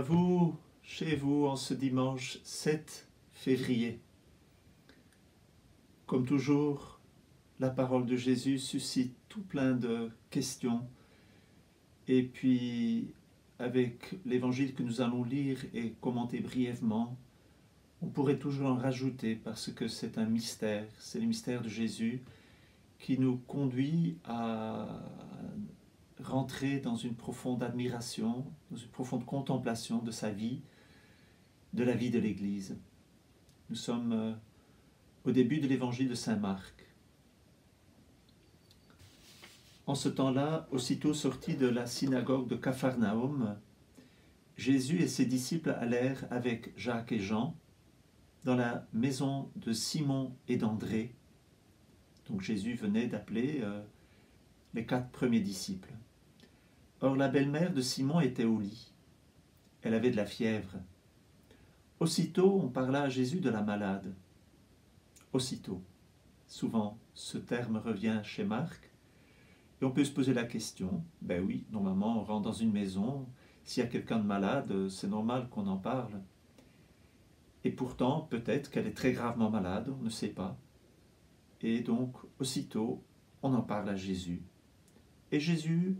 à vous, chez vous, en ce dimanche 7 février. Comme toujours, la parole de Jésus suscite tout plein de questions. Et puis, avec l'évangile que nous allons lire et commenter brièvement, on pourrait toujours en rajouter parce que c'est un mystère, c'est le mystère de Jésus qui nous conduit à rentrer dans une profonde admiration, dans une profonde contemplation de sa vie, de la vie de l'Église. Nous sommes au début de l'évangile de saint Marc. En ce temps-là, aussitôt sortis de la synagogue de Capharnaüm, Jésus et ses disciples allèrent avec Jacques et Jean dans la maison de Simon et d'André. Donc Jésus venait d'appeler les 4 premiers disciples. Or la belle-mère de Simon était au lit. Elle avait de la fièvre. Aussitôt on parla à Jésus de la malade. Aussitôt. Souvent ce terme revient chez Marc. Et on peut se poser la question, ben oui, normalement on rentre dans une maison, s'il y a quelqu'un de malade, c'est normal qu'on en parle. Et pourtant, peut-être qu'elle est très gravement malade, on ne sait pas. Et donc, aussitôt, on en parle à Jésus. Et Jésus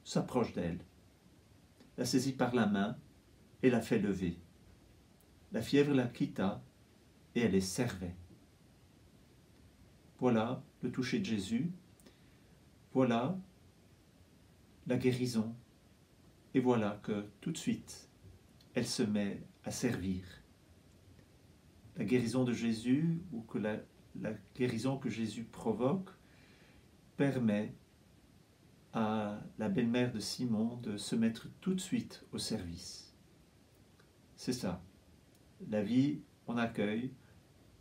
s'approche d'elle, la saisit par la main et la fait lever. La fièvre la quitta et elle est servait. Voilà le toucher de Jésus. Voilà la guérison. Et voilà que tout de suite, elle se met à servir. La guérison de Jésus, ou que la guérison que Jésus provoque, permet à la belle-mère de Simon de se mettre tout de suite au service. C'est ça. La vie en accueil,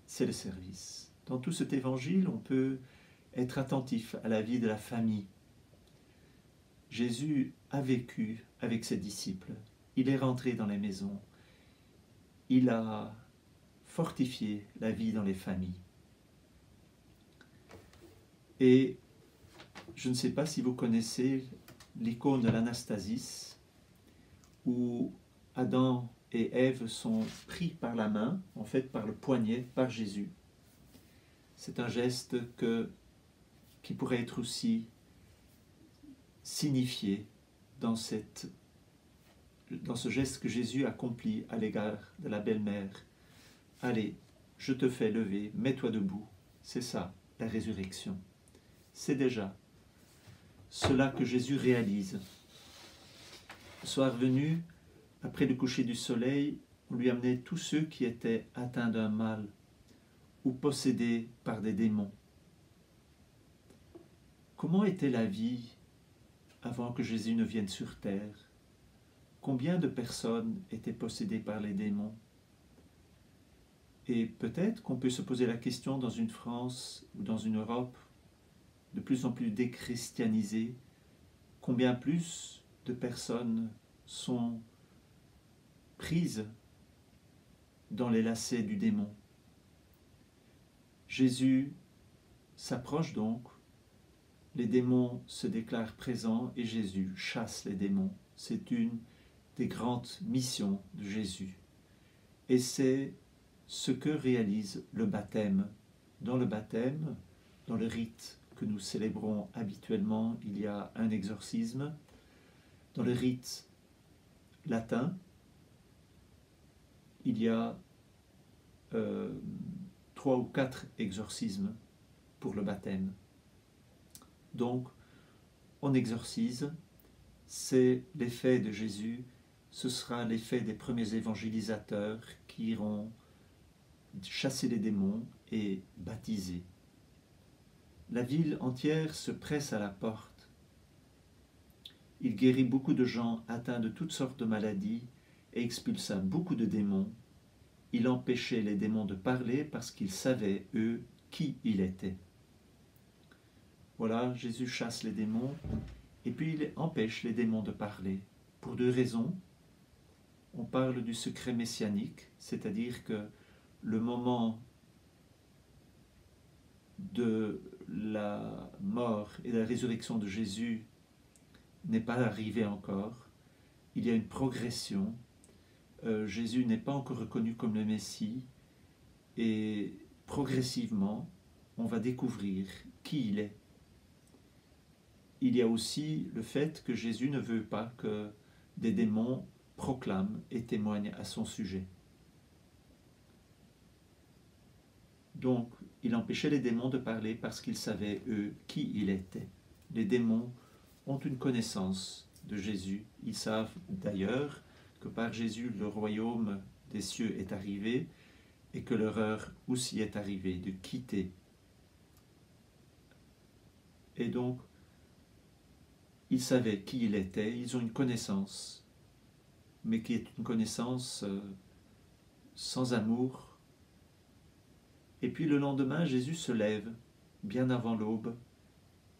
c'est le service. Dans tout cet évangile, on peut être attentif à la vie de la famille. Jésus a vécu avec ses disciples. Il est rentré dans les maisons. Il a fortifié la vie dans les familles. Et je ne sais pas si vous connaissez l'icône de l'Anastasis, où Adam et Ève sont pris par la main, en fait par le poignet, par Jésus. C'est un geste qui pourrait être aussi signifié dans ce geste que Jésus accomplit à l'égard de la belle-mère. Allez, je te fais lever, mets-toi debout. C'est ça, la résurrection. C'est déjà cela que Jésus réalise. Le soir venu, après le coucher du soleil, on lui amenait tous ceux qui étaient atteints d'un mal ou possédés par des démons. Comment était la vie avant que Jésus ne vienne sur terre? Combien de personnes étaient possédées par les démons? Et peut-être qu'on peut se poser la question dans une France ou dans une Europe de plus en plus déchristianisée, combien plus de personnes sont prises dans les lacets du démon. Jésus s'approche donc, les démons se déclarent présents et Jésus chasse les démons. C'est une des grandes missions de Jésus. Et c'est ce que réalise le baptême. Dans le baptême, dans le rite que nous célébrons habituellement, il y a un exorcisme. Dans le rite latin, il y a 3 ou 4 exorcismes pour le baptême. Donc, on exorcise, c'est l'effet de Jésus, ce sera l'effet des premiers évangélisateurs qui iront chasser les démons et baptiser. La ville entière se presse à la porte. Il guérit beaucoup de gens atteints de toutes sortes de maladies et expulsa beaucoup de démons. Il empêchait les démons de parler parce qu'ils savaient, eux, qui il était. Voilà, Jésus chasse les démons et puis il empêche les démons de parler. Pour 2 raisons. On parle du secret messianique, c'est-à-dire que le moment de la mort et de la résurrection de Jésus n'est pas arrivé encore. Il y a une progression Jésus n'est pas encore reconnu comme le Messie et progressivement, on va découvrir qui il est. Il y a aussi le fait que Jésus ne veut pas que des démons proclament et témoignent à son sujet. Donc, il empêchait les démons de parler parce qu'ils savaient, eux, qui il était. Les démons ont une connaissance de Jésus. Ils savent d'ailleurs que par Jésus, le royaume des cieux est arrivé et que leur heure aussi est arrivée de quitter. Et donc, ils savaient qui il était, ils ont une connaissance, mais qui est une connaissance sans amour. Et puis le lendemain, Jésus se lève, bien avant l'aube.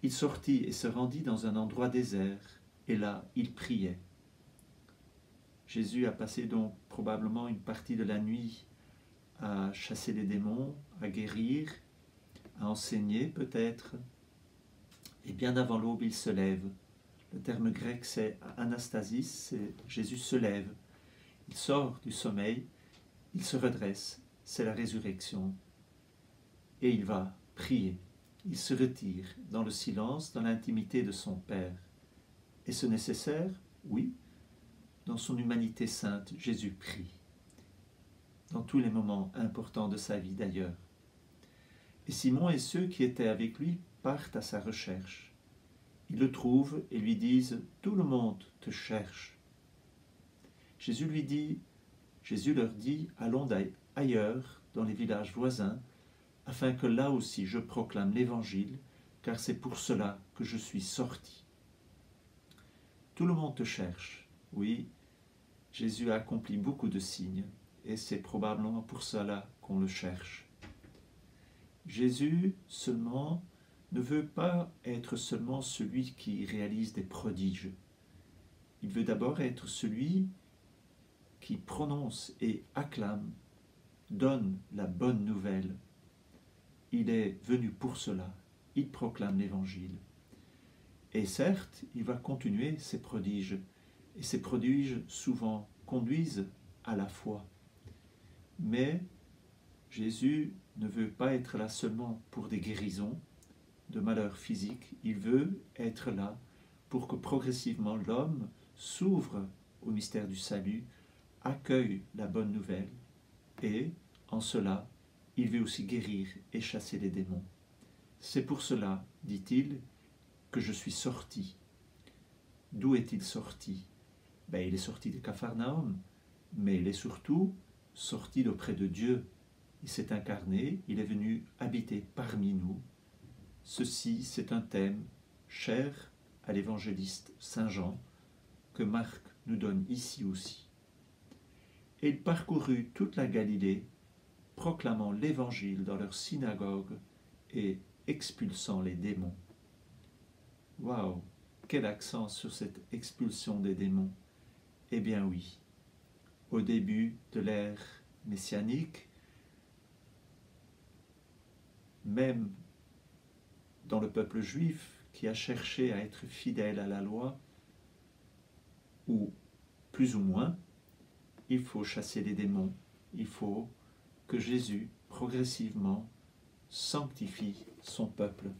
Il sortit et se rendit dans un endroit désert, et là, il priait. Jésus a passé donc probablement une partie de la nuit à chasser les démons, à guérir, à enseigner peut-être. Et bien avant l'aube, il se lève. Le terme grec, c'est anastasis, c'est Jésus se lève. Il sort du sommeil, il se redresse, c'est la résurrection. Et il va prier. Il se retire dans le silence, dans l'intimité de son Père. Est-ce nécessaire? Oui. Dans son humanité sainte, Jésus prie. Dans tous les moments importants de sa vie d'ailleurs. Et Simon et ceux qui étaient avec lui partent à sa recherche. Ils le trouvent et lui disent « Tout le monde te cherche ». Jésus leur dit « Allons ailleurs, dans les villages voisins, afin que là aussi je proclame l'Évangile, car c'est pour cela que je suis sorti. » Tout le monde te cherche. Oui, Jésus a accompli beaucoup de signes, et c'est probablement pour cela qu'on le cherche. Jésus seulement ne veut pas être seulement celui qui réalise des prodiges. Il veut d'abord être celui qui prononce et acclame, donne la bonne nouvelle. Il est venu pour cela. Il proclame l'Évangile. Et certes, il va continuer ses prodiges. Et ces prodiges souvent conduisent à la foi. Mais Jésus ne veut pas être là seulement pour des guérisons de malheurs physiques. Il veut être là pour que progressivement l'homme s'ouvre au mystère du salut, accueille la bonne nouvelle et, en cela, il veut aussi guérir et chasser les démons. C'est pour cela, dit-il, que je suis sorti. D'où est-il sorti? Il est sorti de Capharnaüm, mais il est surtout sorti d'auprès de Dieu. Il s'est incarné, il est venu habiter parmi nous. Ceci, c'est un thème cher à l'évangéliste Saint Jean, que Marc nous donne ici aussi. Et il parcourut toute la Galilée, proclamant l'Évangile dans leurs synagogues et expulsant les démons. Waouh! Quel accent sur cette expulsion des démons! Eh bien oui, au début de l'ère messianique, même dans le peuple juif qui a cherché à être fidèle à la loi, ou plus ou moins, il faut chasser les démons, il faut que Jésus, progressivement, sanctifie son peuple.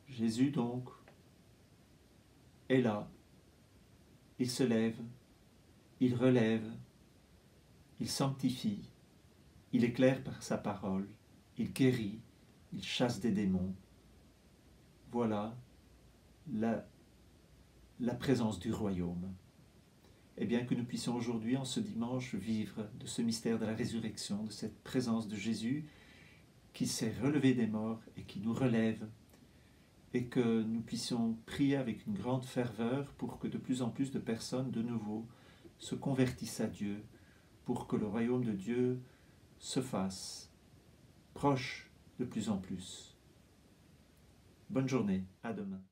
Jésus, donc, est là, il se lève, il relève, il sanctifie, il éclaire par sa parole, il guérit, il chasse des démons. Voilà la présence du royaume. Et bien que nous puissions aujourd'hui, en ce dimanche, vivre de ce mystère de la résurrection, de cette présence de Jésus qui s'est relevé des morts et qui nous relève, et que nous puissions prier avec une grande ferveur pour que de plus en plus de personnes, de nouveau, se convertissent à Dieu, pour que le royaume de Dieu se fasse proche de plus en plus. Bonne journée, à demain.